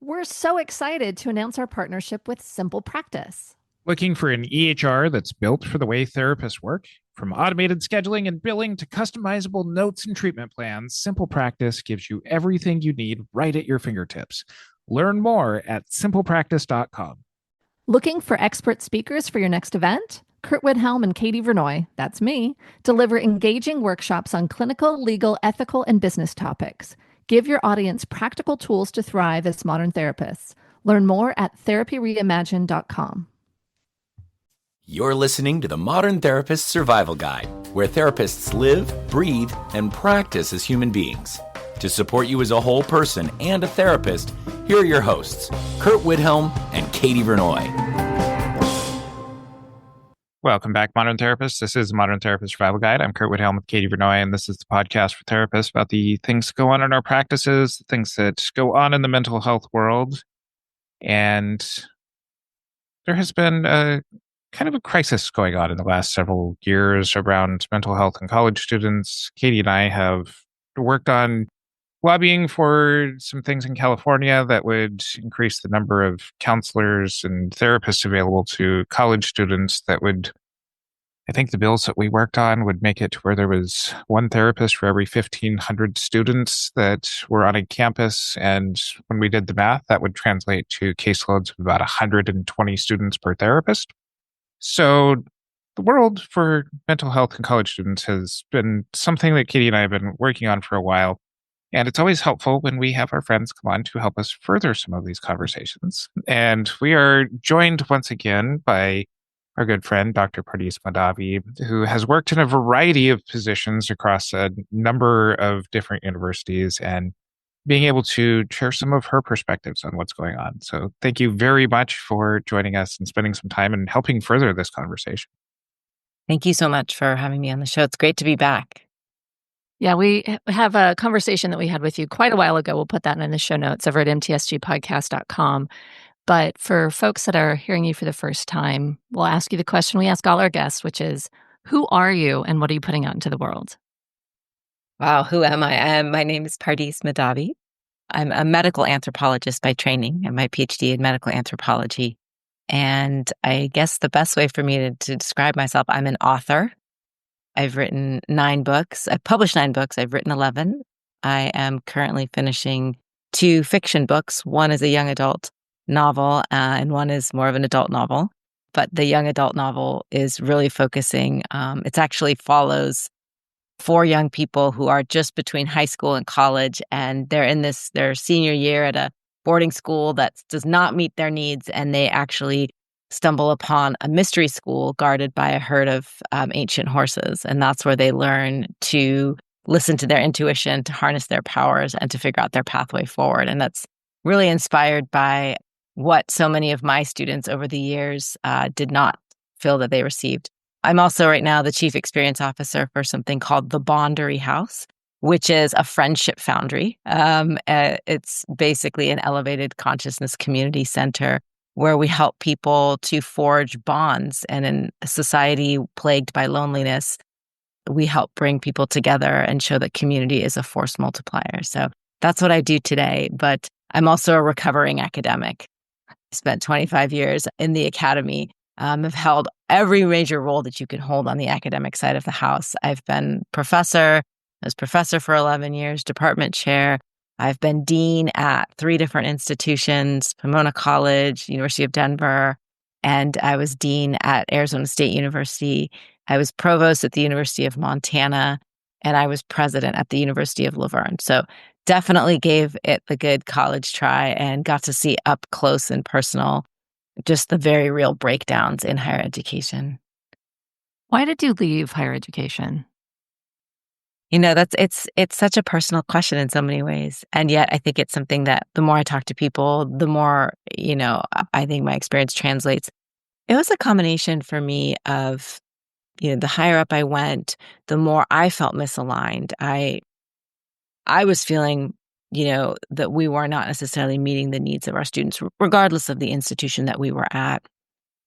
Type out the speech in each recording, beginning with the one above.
We're so excited to announce our partnership with Simple Practice. Looking for an EHR that's built for the way therapists work? From automated scheduling and billing to customizable notes and treatment plans, Simple Practice gives you everything you need right at your fingertips. Learn more at simplepractice.com. Looking for expert speakers for your next event? Curt Widhalm and Katie Vernoy, that's me, deliver engaging workshops on clinical, legal, ethical, and business topics. Give your audience practical tools to thrive as modern therapists. Learn more at therapyreimagined.com. You're listening to the Modern Therapist Survival Guide, where therapists live, breathe, and practice as human beings. To support you as a whole person and a therapist, here are your hosts, Curt Widhalm and Katie Vernoy. Welcome back, Modern Therapists. This is the Modern Therapist Survival Guide. I'm Curt Widhalm with Katie Vernoy, and this is the podcast for therapists about the things that go on in our practices, the things that go on in the mental health world. And there has been a kind of a crisis going on in the last several years around mental health in college students. Katie and I have worked on lobbying for some things in California that would increase the number of counselors and therapists available to college students. That would, I think the bills that we worked on would make it to where there was one therapist for every 1,500 students that were on a campus. And when we did the math, that would translate to caseloads of about 120 students per therapist. So the world for mental health in college students has been something that Katie and I have been working on for a while. And it's always helpful when we have our friends come on to help us further some of these conversations. And we are joined once again by our good friend, Dr. Pardis Mahdavi, who has worked in a variety of positions across a number of different universities and being able to share some of her perspectives on what's going on. So thank you very much for joining us and spending some time and helping further this conversation. Thank you so much for having me on the show. It's great to be back. Yeah, we have a conversation that we had with you quite a while ago. We'll put that in the show notes over at mtsgpodcast.com. But for folks that are hearing you for the first time, we'll ask you the question we ask all our guests, which is, who are you and what are you putting out into the world? Wow, who am I? My name is Pardis Mahdavi. I'm a medical anthropologist by training and my PhD in medical anthropology. And I guess the best way for me to describe myself, I'm an author. I've written 9 books. I've published 9 books. I've written 11. I am currently finishing 2 fiction books. One is a young adult novel, and one is more of an adult novel. But the young adult novel is really focusing, it actually follows 4 young people who are just between high school and college, and they're in their senior year at a boarding school that does not meet their needs, and they actually stumble upon a mystery school guarded by a herd of ancient horses. And that's where they learn to listen to their intuition, to harness their powers, and to figure out their pathway forward. And that's really inspired by what so many of my students over the years did not feel that they received. I'm also right now the chief experience officer for something called the Bondery House, which is a friendship foundry. It's basically an elevated consciousness community center where we help people to forge bonds. And in a society plagued by loneliness, we help bring people together and show that community is a force multiplier. So that's what I do today. But I'm also a recovering academic. I spent 25 years in the academy. I've held every major role that you can hold on the academic side of the house. I've been professor. I was professor for 11 years, department chair. I've been dean at 3 different institutions, Pomona College, University of Denver, and I was dean at Arizona State University. I was provost at the University of Montana, and I was president at the University of Laverne. So definitely gave it the good college try and got to see up close and personal just the very real breakdowns in higher education. Why did you leave higher education? It's such a personal question in so many ways. And yet I think it's something that the more I talk to people, the more, I think my experience translates. It was a combination for me of, the higher up I went, the more I felt misaligned. I was feeling, that we were not necessarily meeting the needs of our students, regardless of the institution that we were at.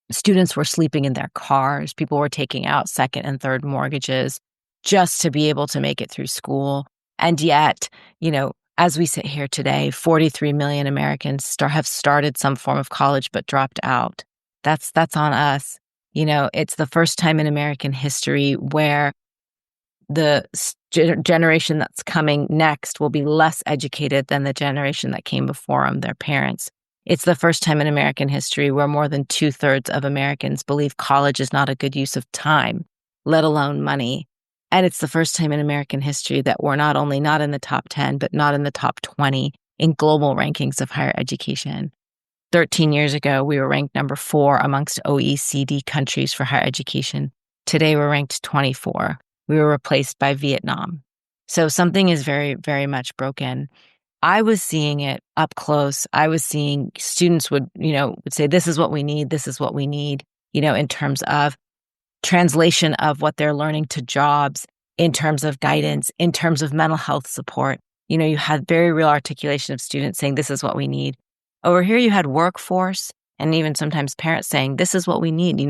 Students were sleeping in their cars. People were taking out second and third mortgages just to be able to make it through school. And yet, as we sit here today, 43 million Americans have started some form of college but dropped out. That's on us. It's the first time in American history where the generation that's coming next will be less educated than the generation that came before them, their parents. It's the first time in American history where more than 2/3 of Americans believe college is not a good use of time, let alone money. And it's the first time in American history that we're not only not in the top 10, but not in the top 20 in global rankings of higher education. 13 years ago, we were ranked number 4 amongst OECD countries for higher education. Today, we're ranked 24. We were replaced by Vietnam. So something is very, very much broken. I was seeing it up close. I was seeing students would say, this is what we need. This is what we need, in terms of translation of what they're learning to jobs, in terms of guidance, in terms of mental health support. You had very real articulation of students saying, this is what we need. Over here, you had workforce and even sometimes parents saying, this is what we need.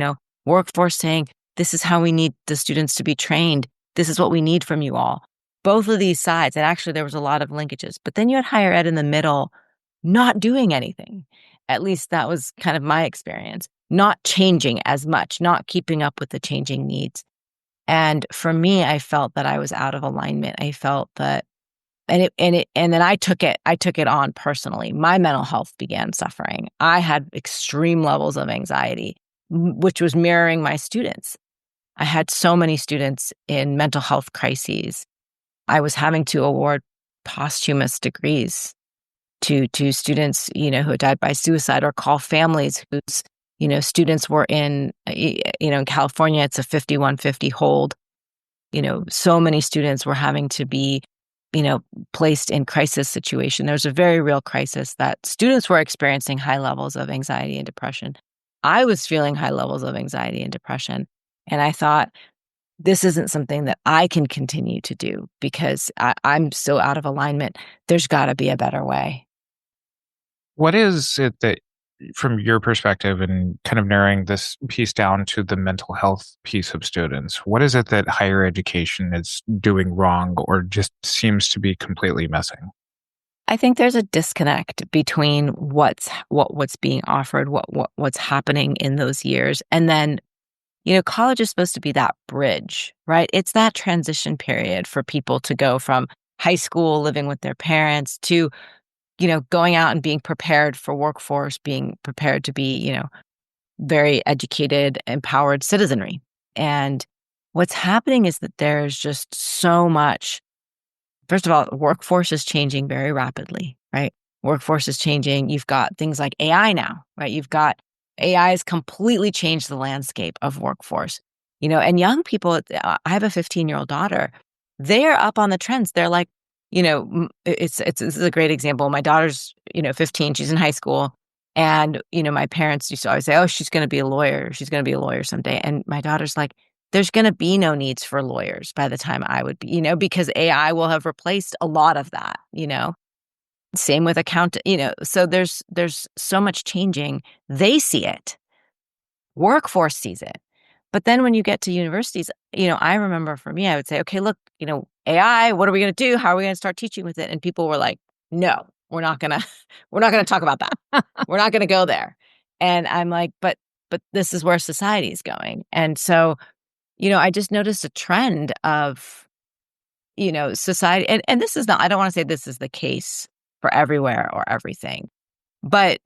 Workforce saying, this is how we need the students to be trained. This is what we need from you all. Both of these sides, and actually there was a lot of linkages. But then you had higher ed in the middle not doing anything. At least that was kind of my experience. Not changing as much, not keeping up with the changing needs. And for me, I felt that I was out of alignment. I felt that, and then I took it on personally. My mental health began suffering. I had extreme levels of anxiety, which was mirroring my students. I had so many students in mental health crises. I was having to award posthumous degrees to students, who had died by suicide, or call families whose, students were in California, it's a 5150 hold. So many students were having to be, placed in crisis situation. There was a very real crisis that students were experiencing high levels of anxiety and depression. I was feeling high levels of anxiety and depression. And I thought, this isn't something that I can continue to do because I'm so out of alignment. There's got to be a better way. What is it that, from your perspective and kind of narrowing this piece down to the mental health piece of students, what is it that higher education is doing wrong or just seems to be completely missing? I think there's a disconnect between what's being offered, what's happening in those years, and then college is supposed to be that bridge, right? It's that transition period for people to go from high school, living with their parents, to, going out and being prepared for workforce, being prepared to be, very educated, empowered citizenry. And what's happening is that there's just so much. First of all, workforce is changing very rapidly, right? Workforce is changing. You've got things like AI now, right? AI has completely changed the landscape of workforce, and young people, I have a 15-year-old daughter, they're up on the trends. They're like, this is a great example. My daughter's, 15, she's in high school. And, my parents used to always say, oh, she's going to be a lawyer. She's going to be a lawyer someday. And my daughter's like, there's going to be no needs for lawyers by the time I would be, because AI will have replaced a lot of that, Same with so there's so much changing. They see it. Workforce sees it. But then when you get to universities, I remember for me, I would say, okay, look, AI, what are we going to do? How are we going to start teaching with it? And people were like, no, we're not going to talk about that. We're not going to go there. And I'm like, but this is where society is going. And so, I just noticed a trend of, society. And this is not, I don't want to say this is the case for everywhere or everything. But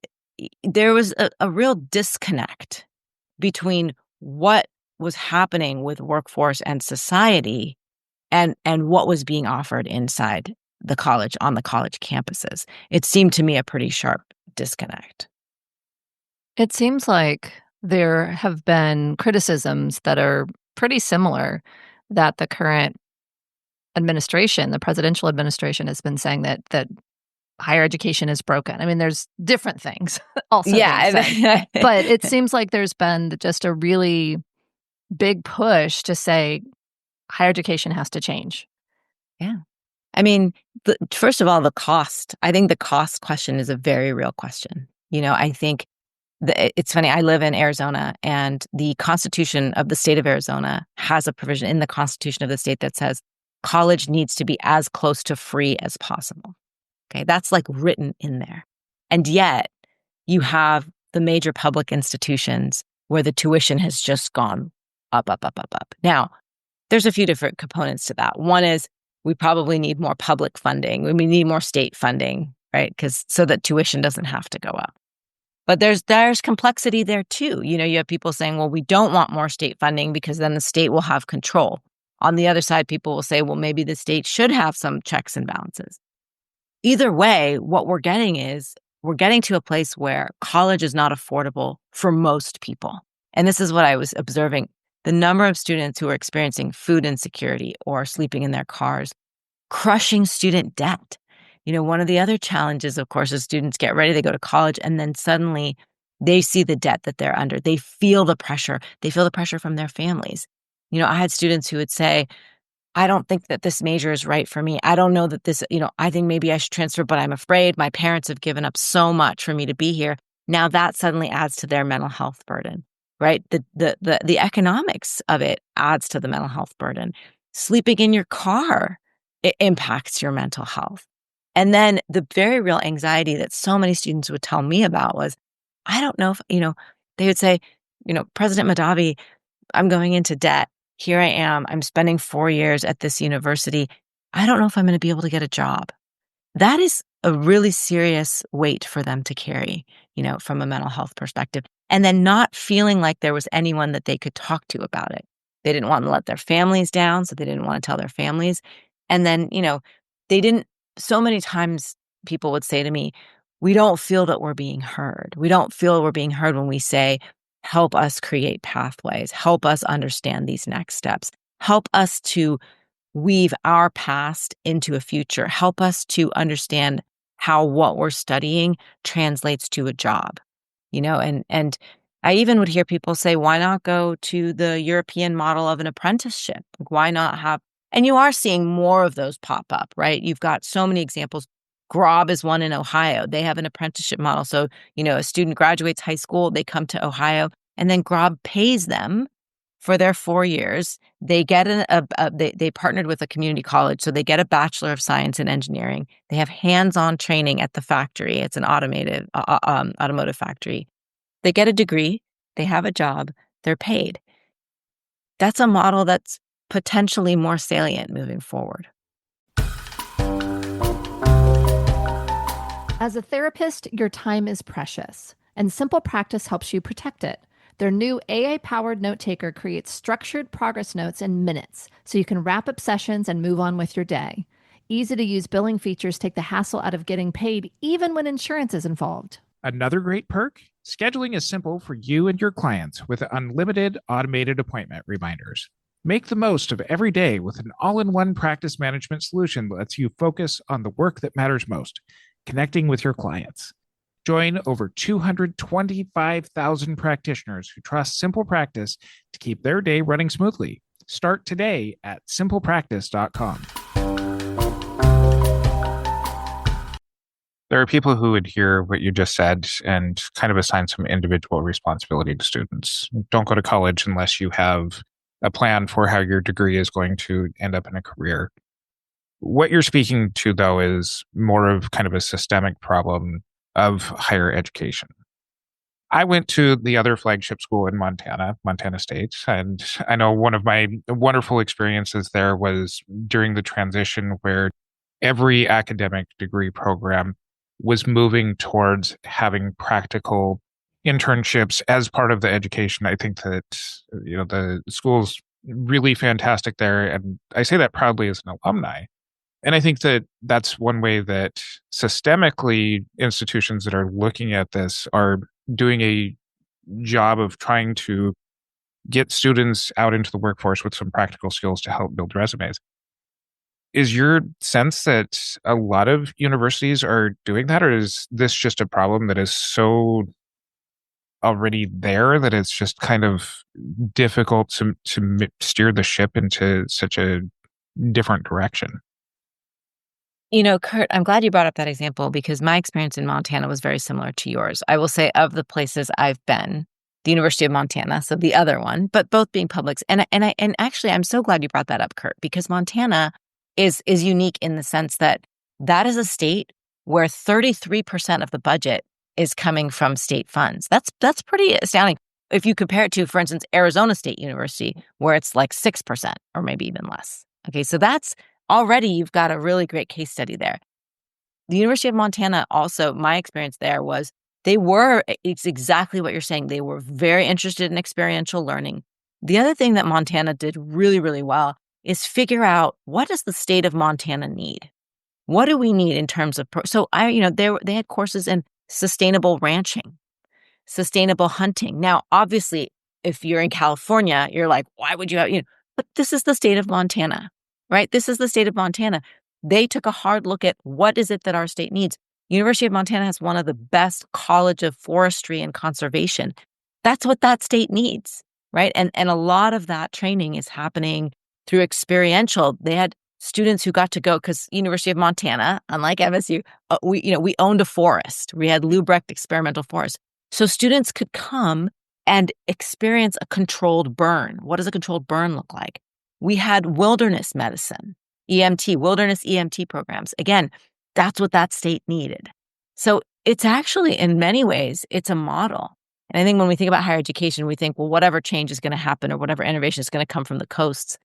there was a real disconnect between what was happening with workforce and society and what was being offered inside the college, on the college campuses. It seemed to me a pretty sharp disconnect. It seems like there have been criticisms that are pretty similar that the current administration, the presidential administration, has been saying that higher education is broken. I mean, there's different things also being said, but it seems like there's been just a really big push to say higher education has to change. Yeah. I mean, first of all, the cost. I think the cost question is a very real question. I think it's funny. I live in Arizona, and the Constitution of the state of Arizona has a provision in the Constitution of the state that says college needs to be as close to free as possible. Okay, that's like written in there. And yet you have the major public institutions where the tuition has just gone up, up, up, up, up. Now, there's a few different components to that. One is we probably need more public funding. We need more state funding, right? Because so that tuition doesn't have to go up. But there's complexity there too. You have people saying, well, we don't want more state funding because then the state will have control. On the other side, people will say, well, maybe the state should have some checks and balances. Either way, what we're getting to a place where college is not affordable for most people. And this is what I was observing. The number of students who are experiencing food insecurity or sleeping in their cars, crushing student debt. One of the other challenges, of course, is students get ready, they go to college, and then suddenly they see the debt that they're under. They feel the pressure. They feel the pressure from their families. I had students who would say, I don't think that this major is right for me. I don't know that this, I think maybe I should transfer, but I'm afraid my parents have given up so much for me to be here. Now that suddenly adds to their mental health burden, right? The economics of it adds to the mental health burden. Sleeping in your car, it impacts your mental health. And then the very real anxiety that so many students would tell me about was, I don't know if, they would say, President Mahdavi, I'm going into debt. Here I am. I'm spending 4 years at this university. I don't know if I'm going to be able to get a job. That is a really serious weight for them to carry, from a mental health perspective. And then not feeling like there was anyone that they could talk to about it. They didn't want to let their families down, so they didn't want to tell their families. And then, so many times people would say to me, we don't feel that we're being heard. We don't feel we're being heard when we say, help us create pathways, help us understand these next steps, help us to weave our past into a future, help us to understand how what we're studying translates to a job, and I even would hear people say, why not go to the European model of an apprenticeship? Why not have, and you are seeing more of those pop up, right? You've got so many examples. GROB is one in Ohio. They have an apprenticeship model. So, a student graduates high school, they come to Ohio, and then GROB pays them for their 4 years. They get they partnered with a community college, so they get a Bachelor of Science in Engineering. They have hands-on training at the factory. It's an automotive factory. They get a degree. They have a job. They're paid. That's a model that's potentially more salient moving forward. As a therapist, your time is precious, and Simple Practice helps you protect it. Their new AI-powered note taker creates structured progress notes in minutes, so you can wrap up sessions and move on with your day. Easy-to-use billing features take the hassle out of getting paid, even when insurance is involved. Another great perk? Scheduling is simple for you and your clients with unlimited automated appointment reminders. Make the most of every day with an all-in-one practice management solution that lets you focus on the work that matters most, connecting with your clients. Join over 225,000 practitioners who trust Simple Practice to keep their day running smoothly. Start today at simplepractice.com. There are people who would hear what you just said and kind of assign some individual responsibility to students. Don't go to college unless you have a plan for how your degree is going to end up in a career. What you're speaking to, though, is more of kind of a systemic problem of higher education. I went to the other flagship school in Montana State, and I know one of my wonderful experiences there was during the transition where every academic degree program was moving towards having practical internships as part of the education. I think that, the school's really fantastic there, and I say that proudly as an alumni. And I think that that's one way that systemically institutions that are looking at this are doing a job of trying to get students out into the workforce with some practical skills to help build resumes. Is your sense that a lot of universities are doing that, or is this just a problem that is so already there that it's just kind of difficult to steer the ship into such a different direction? Curt, I'm glad you brought up that example because my experience in Montana was very similar to yours. I will say of the places I've been, the University of Montana, so the other one, but both being publics. And actually, I'm so glad you brought that up, Curt, because Montana is unique in the sense that is a state where 33% of the budget is coming from state funds. That's pretty astounding. If you compare it to, for instance, Arizona State University, where it's like 6% or maybe even less. Okay, so that's already, you've got a really great case study there. The University of Montana also, my experience there was it's exactly what you're saying. They were very interested in experiential learning. The other thing that Montana did really, really well is figure out, what does the state of Montana need? What do we need in terms of, they had courses in sustainable ranching, sustainable hunting. Now, obviously, if you're in California, you're like, why would you have, but this is the state of Montana, right? This is the state of Montana. They took a hard look at what is it that our state needs. University of Montana has one of the best College of Forestry and Conservation. That's what that state needs, right? And a lot of that training is happening through experiential. They had students who got to go, because University of Montana, unlike MSU, we owned a forest. We had Lubrecht Experimental Forest. So students could come and experience a controlled burn. What does a controlled burn look like? We had wilderness medicine, wilderness EMT programs. Again, that's what that state needed. So it's actually, in many ways, it's a model. And I think when we think about higher education, we think, well, whatever change is going to happen or whatever innovation is going to come from the coasts.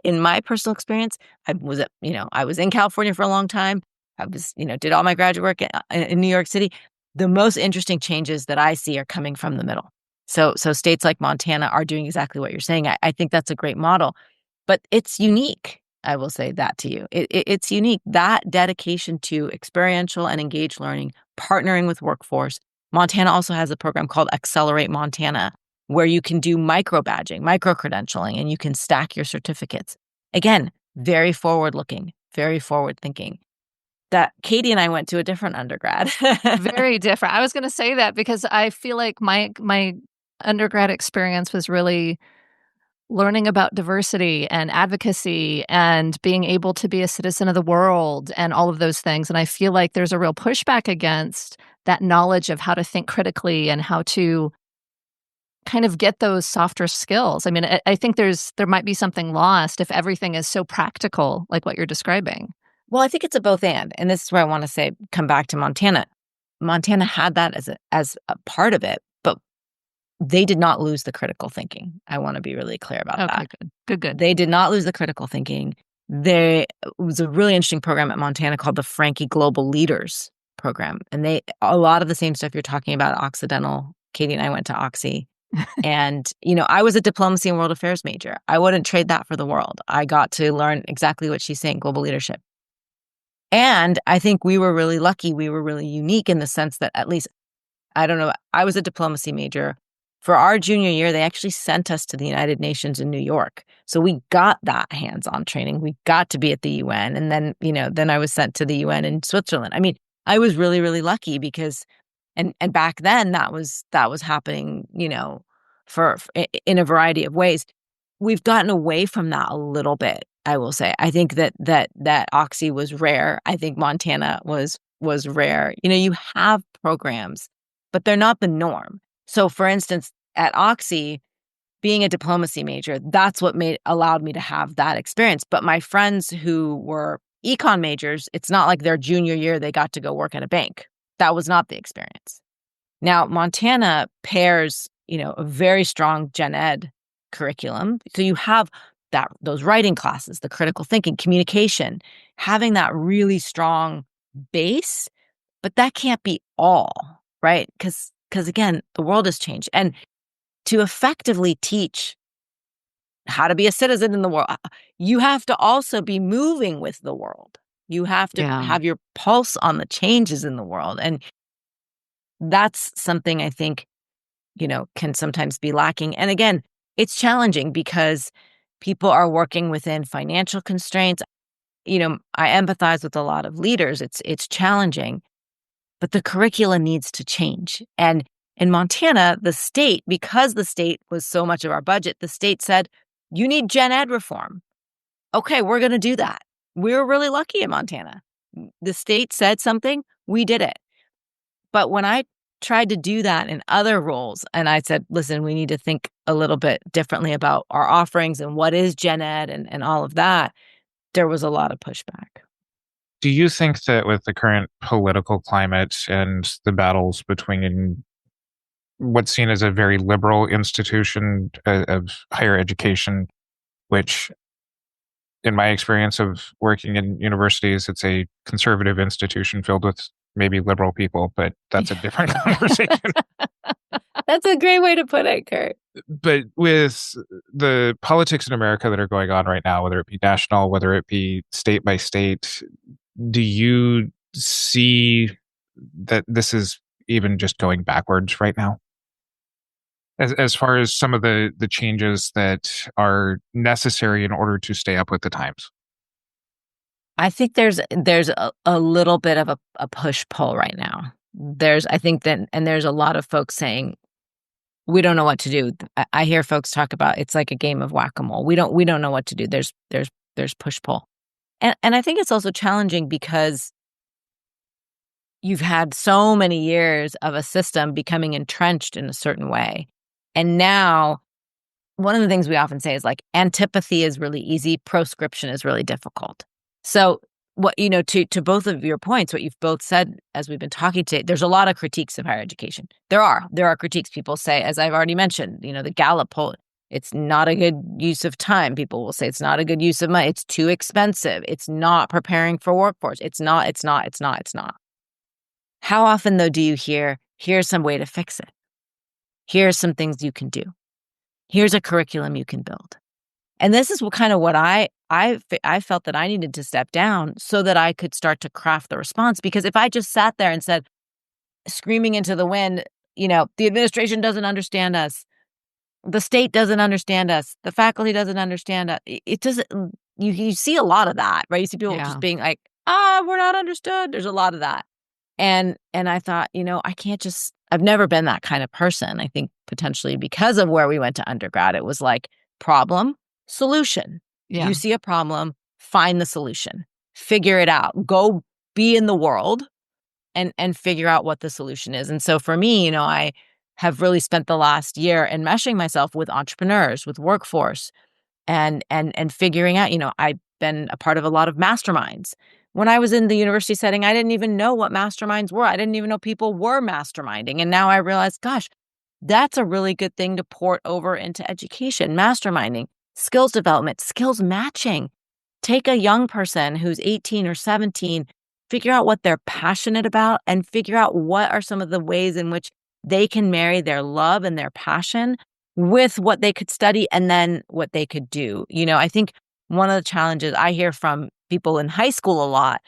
In my personal experience, I was in California for a long time. I was, did all my graduate work in New York City. The most interesting changes that I see are coming from the middle. So states like Montana are doing exactly what you're saying. I think that's a great model, but it's unique. I will say that to you. It's unique, that dedication to experiential and engaged learning, partnering with workforce. Montana also has a program called Accelerate Montana, where you can do micro-badging, micro-credentialing, and you can stack your certificates. Again, very forward-looking, very forward-thinking. That Katie and I went to a different undergrad. Very different. I was going to say that because I feel like my undergrad experience was really learning about diversity and advocacy and being able to be a citizen of the world and all of those things. And I feel like there's a real pushback against that knowledge of how to think critically and how to kind of get those softer skills. I mean, I think there might be something lost if everything is so practical, like what you're describing. Well, I think it's a both and this is where I want to come back to Montana. Montana had that as a part of it, but they did not lose the critical thinking. I want to be really clear about that. Good. They did not lose the critical thinking. There was a really interesting program at Montana called the Franke Global Leaders Program. And a lot of the same stuff you're talking about at Occidental. Katie and I went to Oxy. And, I was a diplomacy and world affairs major. I wouldn't trade that for the world. I got to learn exactly what she's saying, global leadership. And I think we were really lucky. We were really unique in the sense that, at least, I don't know, I was a diplomacy major. For our junior year, they actually sent us to the United Nations in New York. So we got that hands-on training. We got to be at the UN. And then, then I was sent to the UN in Switzerland. I mean, I was really, really lucky because, and back then that was happening, for in a variety of ways. We've gotten away from that a little bit, I will say. I think that Oxy was rare. I think Montana was rare. You have programs, but they're not the norm. So, for instance, at Oxy, being a diplomacy major, that's what allowed me to have that experience. But my friends who were econ majors, it's not like their junior year they got to go work at a bank. That was not the experience. Now, Montana pairs, a very strong gen ed curriculum. So you have those writing classes, the critical thinking, communication, having that really strong base, but that can't be all, right? Because again, the world has changed. And to effectively teach how to be a citizen in the world, you have to also be moving with the world. You have to have your pulse on the changes in the world. And that's something I think, can sometimes be lacking. And again, it's challenging because people are working within financial constraints. I empathize with a lot of leaders. It's challenging. But the curricula needs to change. And in Montana, the state, because the state was so much of our budget, the state said, you need gen ed reform. Okay, we're going to do that. We were really lucky in Montana. The state said something, we did it. But when I tried to do that in other roles, and I said, listen, we need to think a little bit differently about our offerings and what is gen ed and all of that, there was a lot of pushback. Do you think that with the current political climate and the battles between what's seen as a very liberal institution of higher education, which in my experience of working in universities, it's a conservative institution filled with maybe liberal people, but that's a different conversation. That's a great way to put it, Curt. But with the politics in America that are going on right now, whether it be national, whether it be state by state, do you see that this is even just going backwards right now? As far as some of the changes that are necessary in order to stay up with the times. I think there's a little bit of a push-pull right now. I think that, and there's a lot of folks saying, we don't know what to do. I hear folks talk about it's like a game of whack-a-mole. We don't know what to do. There's push-pull. And I think it's also challenging because you've had so many years of a system becoming entrenched in a certain way. And now, one of the things we often say is like, antipathy is really easy, proscription is really difficult. So what, to both of your points, what you've both said as we've been talking today, there's a lot of critiques of higher education. There are critiques. People say, as I've already mentioned, the Gallup poll, it's not a good use of time. People will say it's not a good use of money. It's too expensive. It's not preparing for workforce. It's not. How often, though, do you hear, here's some way to fix it? Here's some things you can do. Here's a curriculum you can build. And this is what I felt that I needed to step down so that I could start to craft the response. Because if I just sat there and said, screaming into the wind, the administration doesn't understand us, the state doesn't understand us, the faculty doesn't understand us, it doesn't. You see a lot of that, right? You see people just being like, we're not understood. There's a lot of that. And I thought, I can't just, I've never been that kind of person. I think potentially because of where we went to undergrad, it was like problem, solution. Yeah. You see a problem, find the solution, figure it out, go be in the world and figure out what the solution is. And so for me, I have really spent the last year enmeshing myself with entrepreneurs, with workforce, and figuring out, I've been a part of a lot of masterminds. When I was in the university setting, I didn't even know what masterminds were. I didn't even know people were masterminding. And now I realize, gosh, that's a really good thing to port over into education, masterminding, skills development, skills matching. Take a young person who's 18 or 17, figure out what they're passionate about, and figure out what are some of the ways in which they can marry their love and their passion with what they could study and then what they could do. I think one of the challenges I hear from people in high school a lot,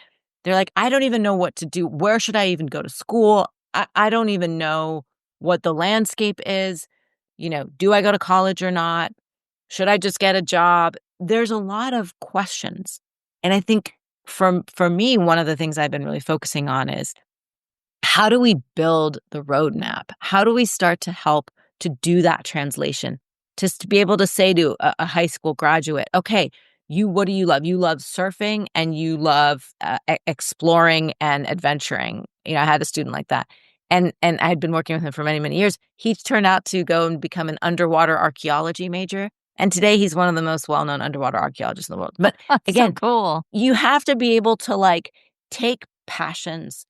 they're like, I don't even know what to do. Where should I even go to school? I don't even know what the landscape is. Do I go to college or not? Should I just get a job? There's a lot of questions. And I think for me, one of the things I've been really focusing on is how do we build the roadmap? How do we start to help to do that translation? Just to be able to say to a high school graduate, okay, what do you love? You love surfing and you love exploring and adventuring. I had a student like that. And I had been working with him for many, many years. He turned out to go and become an underwater archaeology major. And today he's one of the most well-known underwater archaeologists in the world. But again, so cool. You have to be able to take passions,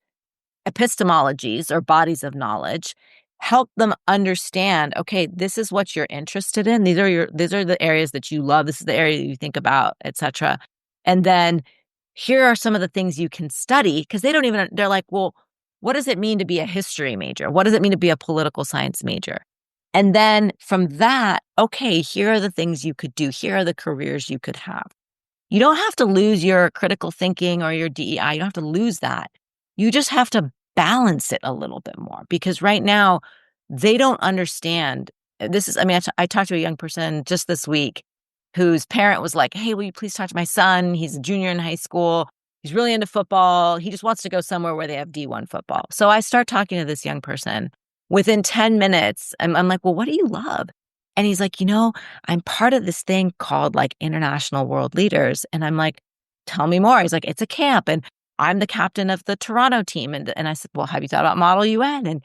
epistemologies or bodies of knowledge, help them understand, okay, this is what you're interested in. These are the areas that you love. This is the area that you think about, etc. And then here are some of the things you can study, because they're like, well, what does it mean to be a history major? What does it mean to be a political science major? And then from that, okay, here are the things you could do. Here are the careers you could have. You don't have to lose your critical thinking or your DEI. You don't have to lose that. You just have to balance it a little bit more, because right now they don't understand. I talked to a young person just this week whose parent was like, hey, will you please talk to my son? He's a junior in high school. He's really into football. He just wants to go somewhere where they have D1 football. So I start talking to this young person. Within 10 minutes, I'm like, well, what do you love? And he's like, I'm part of this thing called International World Leaders. And I'm like, tell me more. He's like, it's a camp. And I'm the captain of the Toronto team. And I said, well, have you thought about Model UN?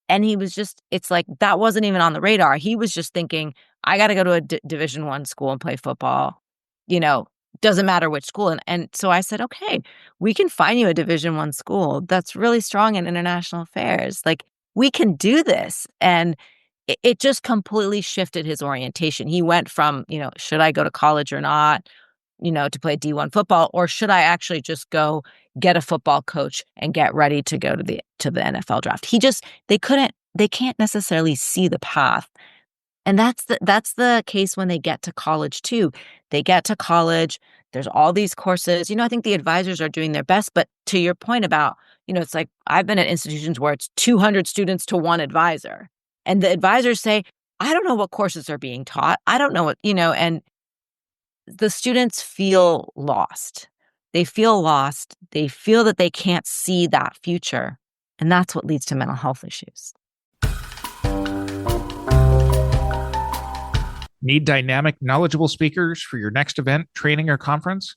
And he was just, it's like, that wasn't even on the radar. He was just thinking, I got to go to a Division I school and play football, doesn't matter which school. And so I said, okay, we can find you a Division I school that's really strong in international affairs. Like, we can do this. And it just completely shifted his orientation. He went from, should I go to college or not, to play D1 football, or should I actually just go get a football coach and get ready to go to the NFL draft? They can't necessarily see the path. And that's the case when they get to college too. They get to college, there's all these courses. I think the advisors are doing their best, but to your point about, it's like I've been at institutions where it's 200 students to one advisor. And the advisors say, I don't know what courses are being taught. I don't know what, and the students feel lost. They feel lost. They feel that they can't see that future. And that's what leads to mental health issues. Need dynamic, knowledgeable speakers for your next event, training, or conference?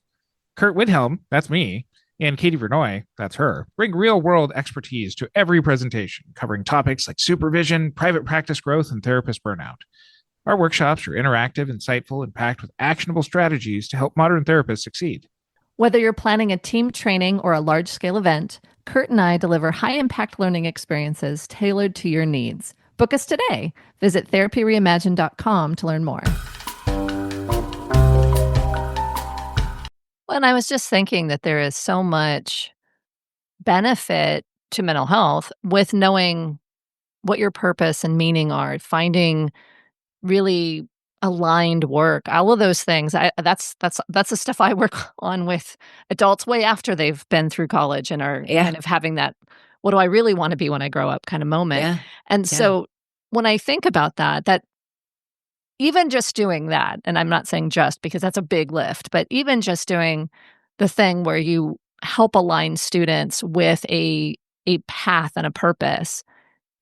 Curt Widhalm, that's me, and Katie Vernoy, that's her, bring real-world expertise to every presentation, covering topics like supervision, private practice growth, and therapist burnout. Our workshops are interactive, insightful, and packed with actionable strategies to help modern therapists succeed. Whether you're planning a team training or a large-scale event, Curt and I deliver high-impact learning experiences tailored to your needs. Book us today. Visit therapyreimagined.com to learn more. And I was just thinking that there is so much benefit to mental health with knowing what your purpose and meaning are, finding really aligned work, all of those things. That's the stuff I work on with adults way after they've been through college and are kind of having that, what do I really want to be when I grow up kind of moment. Yeah. And so when I think about that even just doing that, and I'm not saying just because that's a big lift, but even just doing the thing where you help align students with a path and a purpose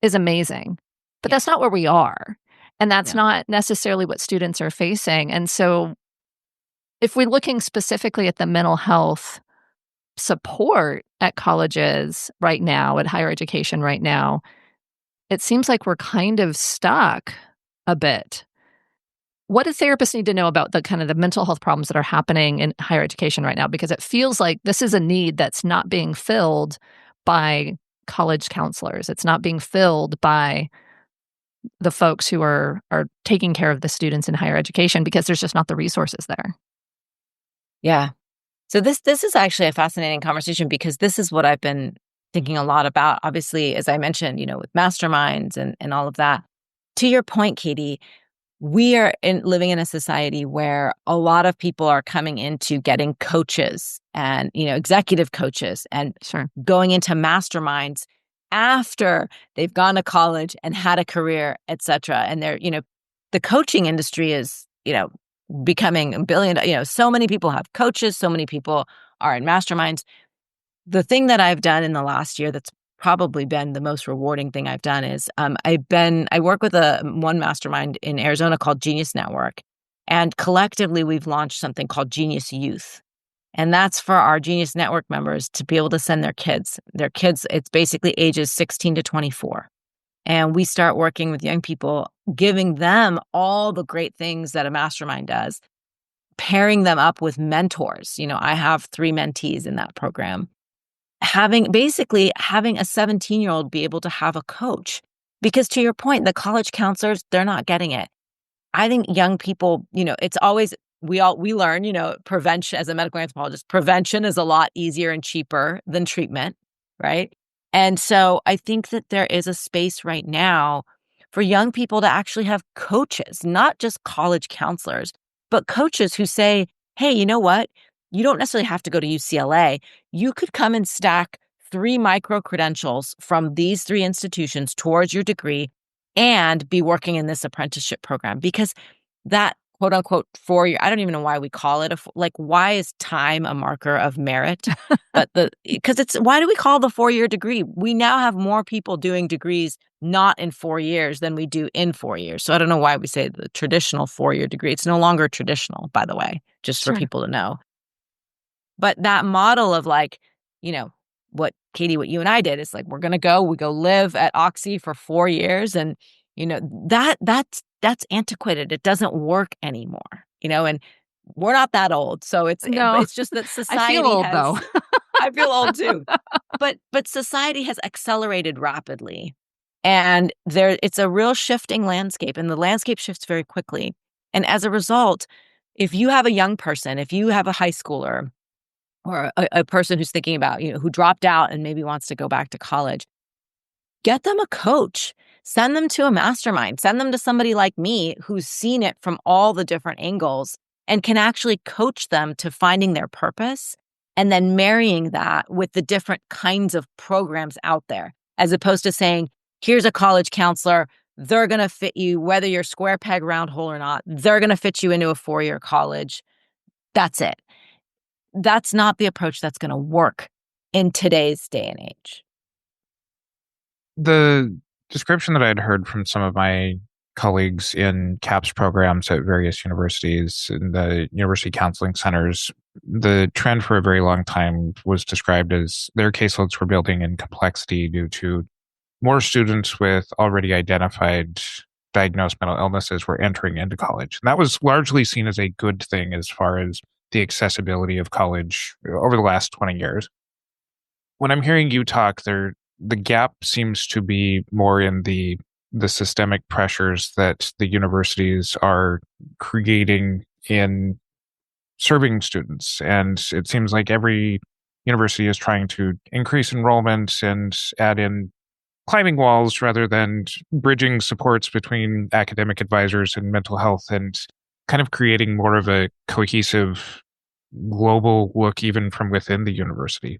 is amazing. But that's not where we are. And that's not necessarily what students are facing. And so if we're looking specifically at the mental health support at colleges right now, at higher education right now, it seems like we're kind of stuck a bit. What do therapists need to know about the kind of the mental health problems that are happening in higher education right now? Because it feels like this is a need that's not being filled by college counselors. It's not being filled by the folks who are taking care of the students in higher education because there's just not the resources there. Yeah. So this is actually a fascinating conversation because this is what I've been thinking a lot about. Obviously, as I mentioned, with masterminds and all of that. To your point, Katie, we are living in a society where a lot of people are coming into getting coaches and, executive coaches and going into masterminds after they've gone to college and had a career, et cetera. And they're, the coaching industry is, becoming a billion, so many people have coaches, so many people are in masterminds. The thing that I've done in the last year that's probably been the most rewarding thing I've done is I work with one mastermind in Arizona called Genius Network. And collectively, we've launched something called Genius Youth. And that's for our Genius Network members to be able to send their kids. It's basically ages 16 to 24. And we start working with young people, giving them all the great things that a mastermind does, pairing them up with mentors. I have 3 mentees in that program. Having a 17-year-old be able to have a coach. Because to your point, the college counselors, they're not getting it. I think young people, it's always, we learn, prevention as a medical anthropologist, prevention is a lot easier and cheaper than treatment, right? And so I think that there is a space right now for young people to actually have coaches, not just college counselors, but coaches who say, hey, you know what? You don't necessarily have to go to UCLA. You could come and stack 3 micro-credentials from these 3 institutions towards your degree and be working in this apprenticeship program. Because that quote unquote 4-year, I don't even know why we call it why is time a marker of merit? But why do we call the 4-year degree? We now have more people doing degrees not in 4 years than we do in 4 years. So I don't know why we say the traditional 4-year degree. It's no longer traditional, by the way, just for people to know. But that model of what Katie, what you and I did is we go live at Oxy for 4 years. And, that's antiquated. It doesn't work anymore, and we're not that old. So No. it's just that society I feel old, though. I feel old too. But society has accelerated rapidly. And it's a real shifting landscape, and the landscape shifts very quickly. And as a result, if you have a young person, if you have a high schooler or a person who's thinking about, who dropped out and maybe wants to go back to college, get them a coach. Send them to a mastermind. Send them to somebody like me who's seen it from all the different angles and can actually coach them to finding their purpose and then marrying that with the different kinds of programs out there, as opposed to saying, here's a college counselor. They're going to fit you, whether you're square peg, round hole or not. They're going to fit you into a 4-year college. That's it. That's not the approach that's going to work in today's day and age. The description that I'd heard from some of my colleagues in CAPS programs at various universities, in the university counseling centers, the trend for a very long time was described as their caseloads were building in complexity due to more students with already identified diagnosed mental illnesses were entering into college. And that was largely seen as a good thing as far as the accessibility of college over the last 20 years. When I'm hearing you talk, the gap seems to be more in the systemic pressures that the universities are creating in serving students. And it seems like every university is trying to increase enrollment and add in climbing walls rather than bridging supports between academic advisors and mental health, and kind of creating more of a cohesive global look even from within the university.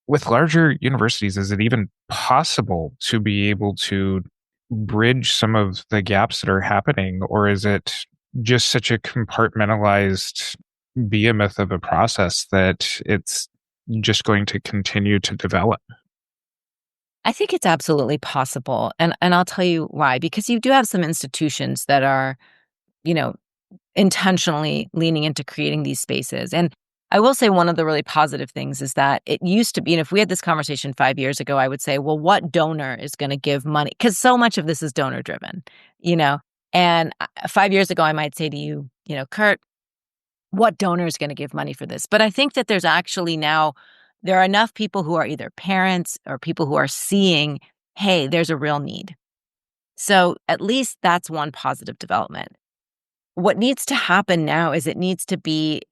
With larger universities, is it even possible to be able to bridge some of the gaps that are happening, or is it just such a compartmentalized behemoth of a process that it's just going to continue to develop? I think it's absolutely possible. And I'll tell you why. Because you do have some institutions that are, intentionally leaning into creating these spaces. And I will say one of the really positive things is that it used to be, and if we had this conversation 5 years ago, I would say, well, what donor is going to give money? Because so much of this is donor driven, And 5 years ago, I might say to you, Curt, what donor is going to give money for this? But I think that there's actually now, there are enough people who are either parents or people who are seeing, hey, there's a real need. So at least that's one positive development. What needs to happen now is it needs to be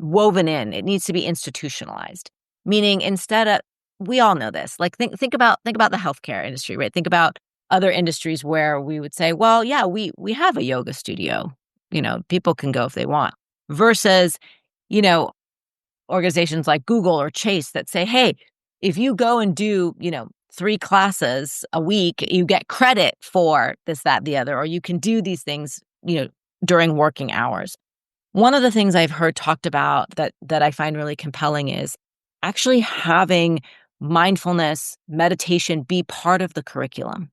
woven in. It needs to be institutionalized. Meaning instead of, we all know this, like think about the healthcare industry, right? Think about other industries where we would say, well, yeah, we have a yoga studio. People can go if they want. Versus, organizations like Google or Chase that say, hey, if you go and do, 3 classes a week, you get credit for this, that, the other, or you can do these things, during working hours. One of the things I've heard talked about that I find really compelling is actually having mindfulness, meditation be part of the curriculum.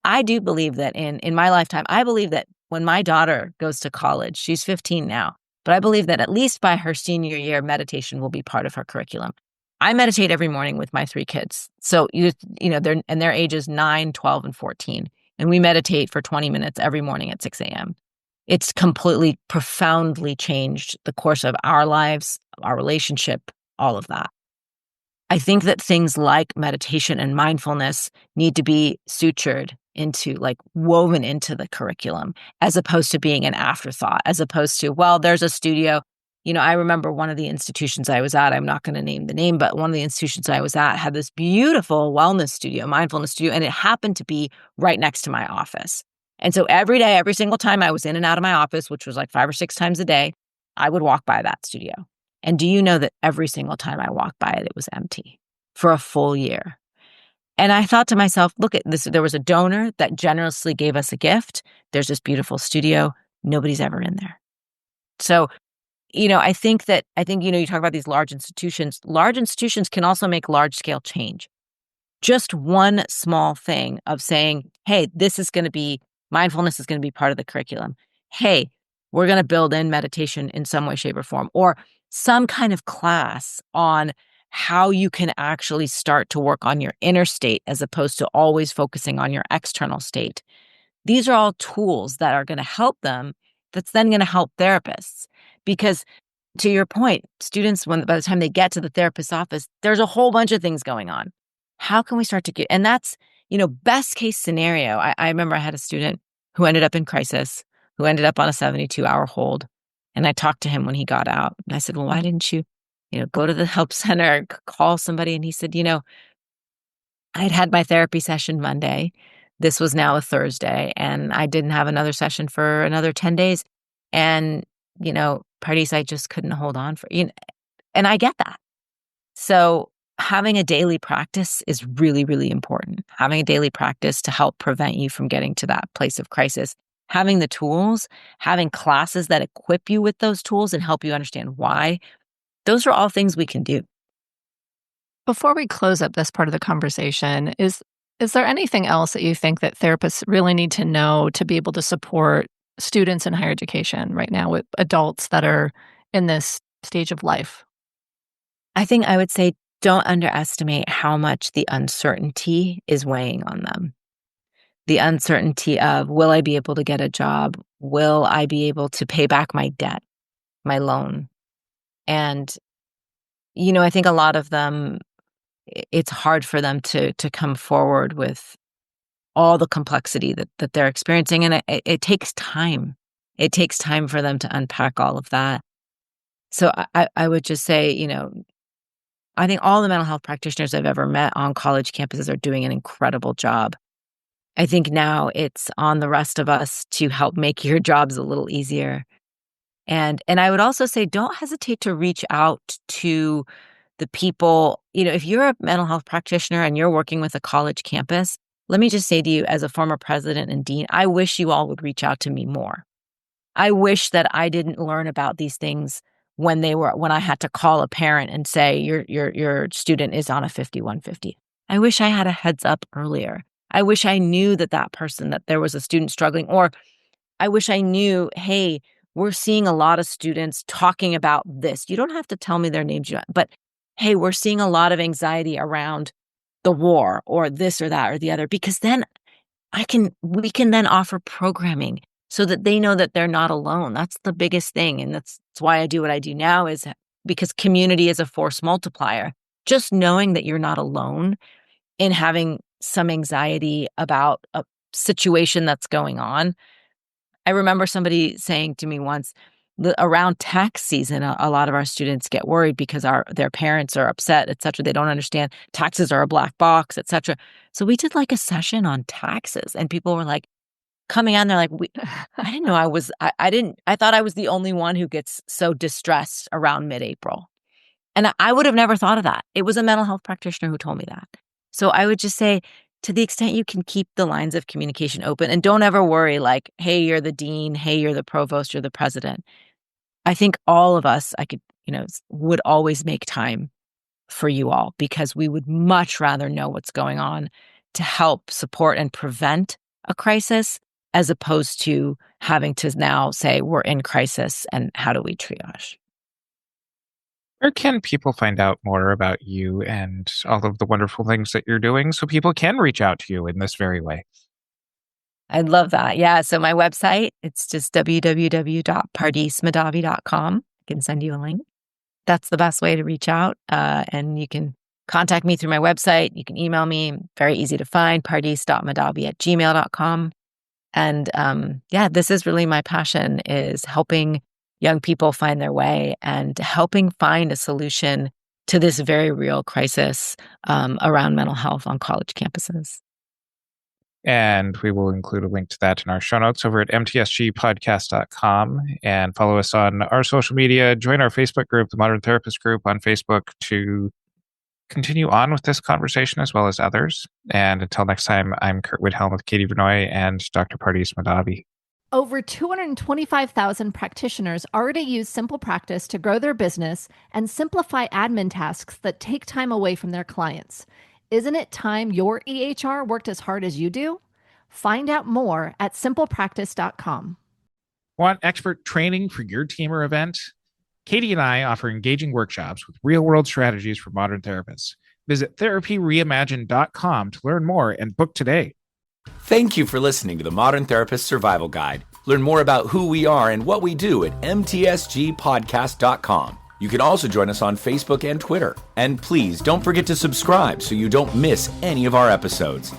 I do believe that in my lifetime, I believe that when my daughter goes to college, she's 15 now, but I believe that at least by her senior year, meditation will be part of her curriculum. I meditate every morning with my 3 kids. So, their ages 9, 12, and 14. And we meditate for 20 minutes every morning at 6 a.m. It's completely, profoundly changed the course of our lives, our relationship, all of that. I think that things like meditation and mindfulness need to be sutured into, woven into the curriculum, as opposed to being an afterthought, as opposed to, well, there's a studio. I remember one of the institutions I was at, I'm not going to name the name, but one of the institutions I was at had this beautiful wellness studio, mindfulness studio, and it happened to be right next to my office. And so every day, every single time I was in and out of my office, which was 5 or 6 times a day, I would walk by that studio. And do you know that every single time I walked by it, it was empty for a full year? And I thought to myself, look at this. There was a donor that generously gave us a gift. There's this beautiful studio. Nobody's ever in there. So, I think, you talk about these large institutions. Large institutions can also make large scale change. Just one small thing of saying, hey, mindfulness is going to be part of the curriculum. Hey, we're going to build in meditation in some way, shape, or form, or some kind of class on how you can actually start to work on your inner state as opposed to always focusing on your external state. These are all tools that are going to help them that's then going to help therapists. Because to your point, students, by the time they get to the therapist's office, there's a whole bunch of things going on. How can we start to get, and that's, best case scenario. I remember I had a student who ended up in crisis, who ended up on a 72-hour hold. And I talked to him when he got out. And I said, well, why didn't you, go to the help center, call somebody? And he said, I'd had my therapy session Monday. This was now a Thursday, and I didn't have another session for another 10 days. And, Pardis, I just couldn't hold on for, and I get that. So having a daily practice is really, really important. Having a daily practice to help prevent you from getting to that place of crisis. Having the tools, having classes that equip you with those tools and help you understand why. Those are all things we can do. Before we close up this part of the conversation, is there anything else that you think that therapists really need to know to be able to support students in higher education right now with adults that are in this stage of life? I think I would say don't underestimate how much the uncertainty is weighing on them. The uncertainty of, will I be able to get a job? Will I be able to pay back my debt, my loan? And, I think a lot of them, it's hard for them to come forward with all the complexity that they're experiencing. And it takes time. It takes time for them to unpack all of that. So I would just say, I think all the mental health practitioners I've ever met on college campuses are doing an incredible job. I think now it's on the rest of us to help make your jobs a little easier. And I would also say, don't hesitate to reach out to the people. If you're a mental health practitioner and you're working with a college campus, let me just say to you, as a former president and dean, I wish you all would reach out to me more. I wish that I didn't learn about these things when I had to call a parent and say, your student is on a 5150. I wish I had a heads up earlier. I wish I knew that person, that there was a student struggling, or I wish I knew, hey, we're seeing a lot of students talking about this. You don't have to tell me their names, but hey, we're seeing a lot of anxiety around the war or this or that or the other, because then we can then offer programming so that they know that they're not alone. That's the biggest thing. And that's why I do what I do now, is because community is a force multiplier. Just knowing that you're not alone in having some anxiety about a situation that's going on. I remember somebody saying to me once, around tax season, a lot of our students get worried because their parents are upset, et cetera. They don't understand taxes are a black box, et cetera. So we did like a session on taxes, and people were like coming on. They're like, I didn't know I thought I was the only one who gets so distressed around mid-April. And I would have never thought of that. It was a mental health practitioner who told me that. So I would just say, to the extent you can keep the lines of communication open, and don't ever worry like, hey, you're the dean, hey, you're the provost, you're the president. I think all of us, would always make time for you all, because we would much rather know what's going on to help support and prevent a crisis, as opposed to having to now say we're in crisis and how do we triage. Where can people find out more about you and all of the wonderful things that you're doing so people can reach out to you in this very way? I'd love that. Yeah. So my website, it's just www.pardismahdavi.com. I can send you a link. That's the best way to reach out. And you can contact me through my website. You can email me. Very easy to find, pardis.mahdavi@gmail.com. And this is really my passion, is helping young people find their way and helping find a solution to this very real crisis around mental health on college campuses. And we will include a link to that in our show notes over at mtsgpodcast.com, and follow us on our social media. Join our Facebook group, the Modern Therapist Group on Facebook, to continue on with this conversation as well as others. And until next time, I'm Curt Widhalm with Katie Vernoy and Dr. Pardis Mahdavi. Over 225,000 practitioners already use Simple Practice to grow their business and simplify admin tasks that take time away from their clients. Isn't it time your EHR worked as hard as you do? Find out more at simplepractice.com. Want expert training for your team or event? Katie and I offer engaging workshops with real-world strategies for modern therapists. Visit therapyreimagined.com to learn more and book today. Thank you for listening to the Modern Therapist Survival Guide. Learn more about who we are and what we do at mtsgpodcast.com. You can also join us on Facebook and Twitter. And please don't forget to subscribe so you don't miss any of our episodes.